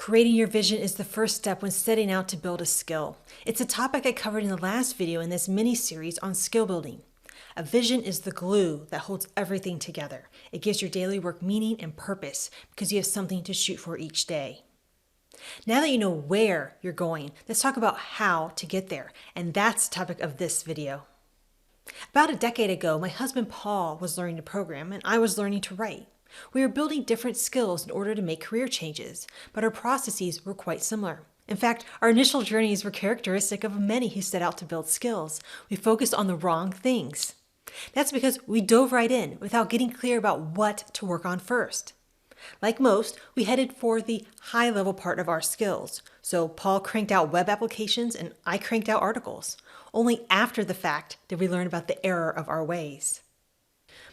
Creating your vision is the first step when setting out to build a skill. It's a topic I covered in the last video in this mini-series on skill building. A vision is the glue that holds everything together. It gives your daily work meaning and purpose because you have something to shoot for each day. Now that you know where you're going, let's talk about how to get there, and that's the topic of this video. About a decade ago, my husband Paul was learning to program and I was learning to write. We were building different skills in order to make career changes, but our processes were quite similar. In fact, our initial journeys were characteristic of many who set out to build skills. We focused on the wrong things. That's because we dove right in without getting clear about what to work on first. Like most, we headed for the high-level part of our skills. So Paul cranked out web applications and I cranked out articles. Only after the fact did we learn about the error of our ways.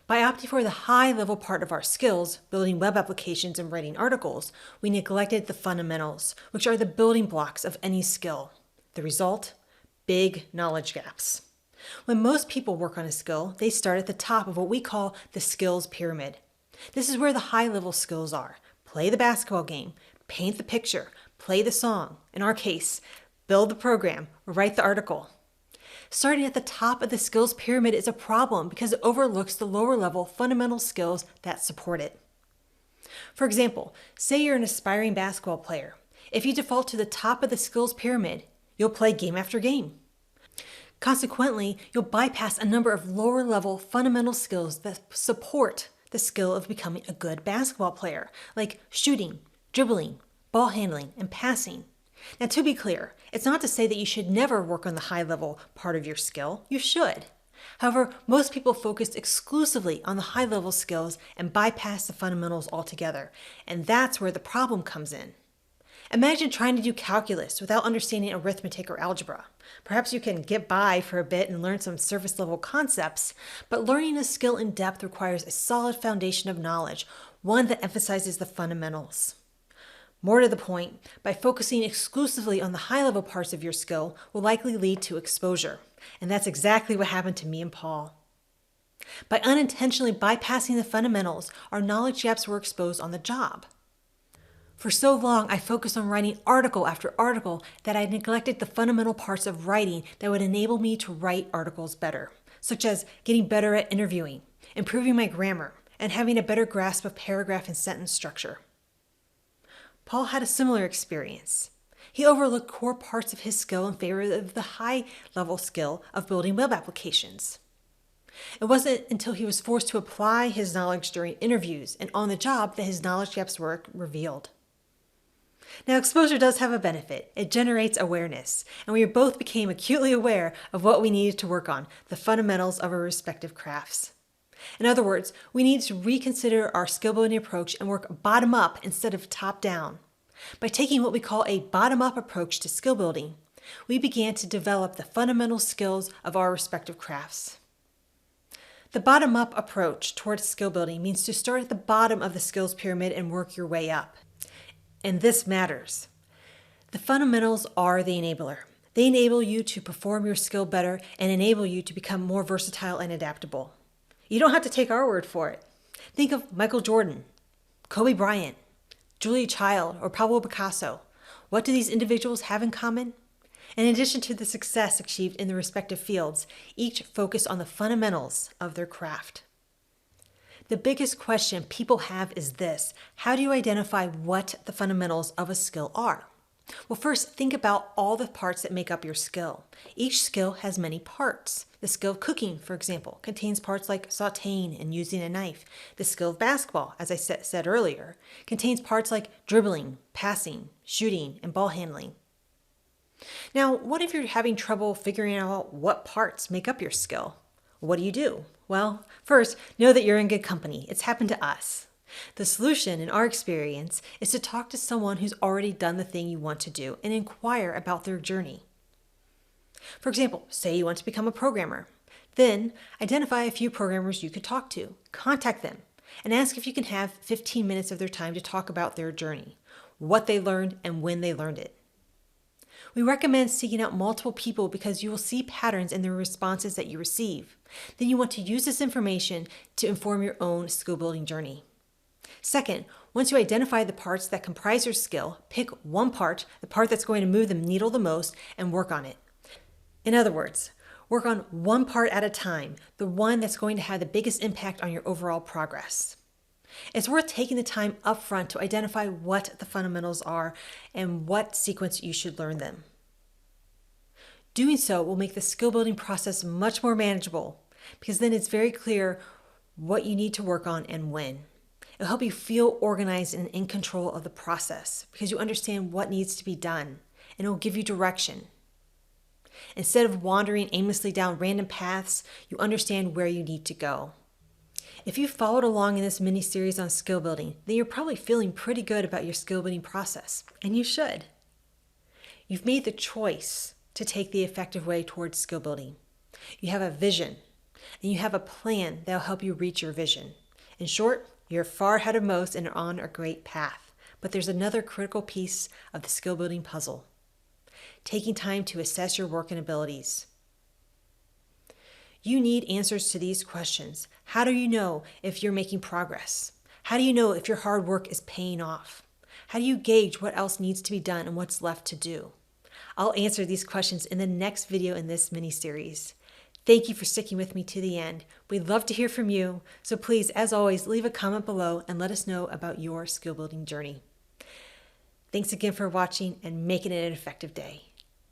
By opting for the high-level part of our skills, building web applications and writing articles, we neglected the fundamentals, which are the building blocks of any skill. The result? Big knowledge gaps. When most people work on a skill, they start at the top of what we call the skills pyramid. This is where the high-level skills are. Play the basketball game, paint the picture, play the song, in our case, build the program, or write the article. Starting at the top of the skills pyramid is a problem because it overlooks the lower level fundamental skills that support it. For example, say you're an aspiring basketball player. If you default to the top of the skills pyramid, you'll play game after game. Consequently, you'll bypass a number of lower level fundamental skills that support the skill of becoming a good basketball player, like shooting, dribbling, ball handling, and passing. Now, to be clear, it's not to say that you should never work on the high-level part of your skill. You should. However, most people focus exclusively on the high-level skills and bypass the fundamentals altogether, and that's where the problem comes in. Imagine trying to do calculus without understanding arithmetic or algebra. Perhaps you can get by for a bit and learn some surface-level concepts, but learning a skill in depth requires a solid foundation of knowledge, one that emphasizes the fundamentals. More to the point, by focusing exclusively on the high-level parts of your skill will likely lead to exposure. And that's exactly what happened to me and Paul. By unintentionally bypassing the fundamentals, our knowledge gaps were exposed on the job. For so long, I focused on writing article after article that I neglected the fundamental parts of writing that would enable me to write articles better, such as getting better at interviewing, improving my grammar, and having a better grasp of paragraph and sentence structure. Paul had a similar experience. He overlooked core parts of his skill in favor of the high-level skill of building web applications. It wasn't until he was forced to apply his knowledge during interviews and on the job that his knowledge gaps were revealed. Now, exposure does have a benefit. It generates awareness, and we both became acutely aware of what we needed to work on, the fundamentals of our respective crafts. In other words, we need to reconsider our skill building approach and work bottom up instead of top down. By taking what we call a bottom up approach to skill building, we began to develop the fundamental skills of our respective crafts. The bottom up approach towards skill building means to start at the bottom of the skills pyramid and work your way up. And this matters. The fundamentals are the enabler. They enable you to perform your skill better and enable you to become more versatile and adaptable. You don't have to take our word for it. Think of Michael Jordan, Kobe Bryant, Julia Child, or Pablo Picasso. What do these individuals have in common? In addition to the success achieved in their respective fields, each focused on the fundamentals of their craft. The biggest question people have is this: how do you identify what the fundamentals of a skill are? Well, first, think about all the parts that make up your skill. Each skill has many parts. The skill of cooking, for example, contains parts like sautéing and using a knife. The skill of basketball, as I said earlier, contains parts like dribbling, passing, shooting, and ball handling. Now, what if you're having trouble figuring out what parts make up your skill? What do? Well, first, know that you're in good company. It's happened to us. The solution, in our experience, is to talk to someone who's already done the thing you want to do and inquire about their journey. For example, say you want to become a programmer. Then, identify a few programmers you could talk to, contact them, and ask if you can have 15 minutes of their time to talk about their journey, what they learned, and when they learned it. We recommend seeking out multiple people because you will see patterns in the responses that you receive. Then you want to use this information to inform your own skill building journey. Second, Once you identify the parts that comprise your skill, pick one part, the part that's going to move the needle the most, and work on it. In other words, work on one part at a time, the one that's going to have the biggest impact on your overall progress. It's worth taking the time up front to identify what the fundamentals are and what sequence you should learn them. Doing so will make the skill building process much more manageable, because then it's very clear what you need to work on and when. It'll help you feel organized and in control of the process because you understand what needs to be done, and it will give you direction. Instead of wandering aimlessly down random paths, you understand where you need to go. If you followed along in this mini-series on skill building, then you're probably feeling pretty good about your skill building process, and you should. You've made the choice to take the effective way towards skill building. You have a vision, and you have a plan that will help you reach your vision. In short, you're far ahead of most and are on a great path. But there's another critical piece of the skill building puzzle: taking time to assess your work and abilities. You need answers to these questions. How do you know if you're making progress? How do you know if your hard work is paying off? How do you gauge what else needs to be done and what's left to do? I'll answer these questions in the next video in this mini-series. Thank you for sticking with me to the end. We'd love to hear from you, so please, as always, leave a comment below and let us know about your skill building journey. Thanks again for watching, and making it an effective day.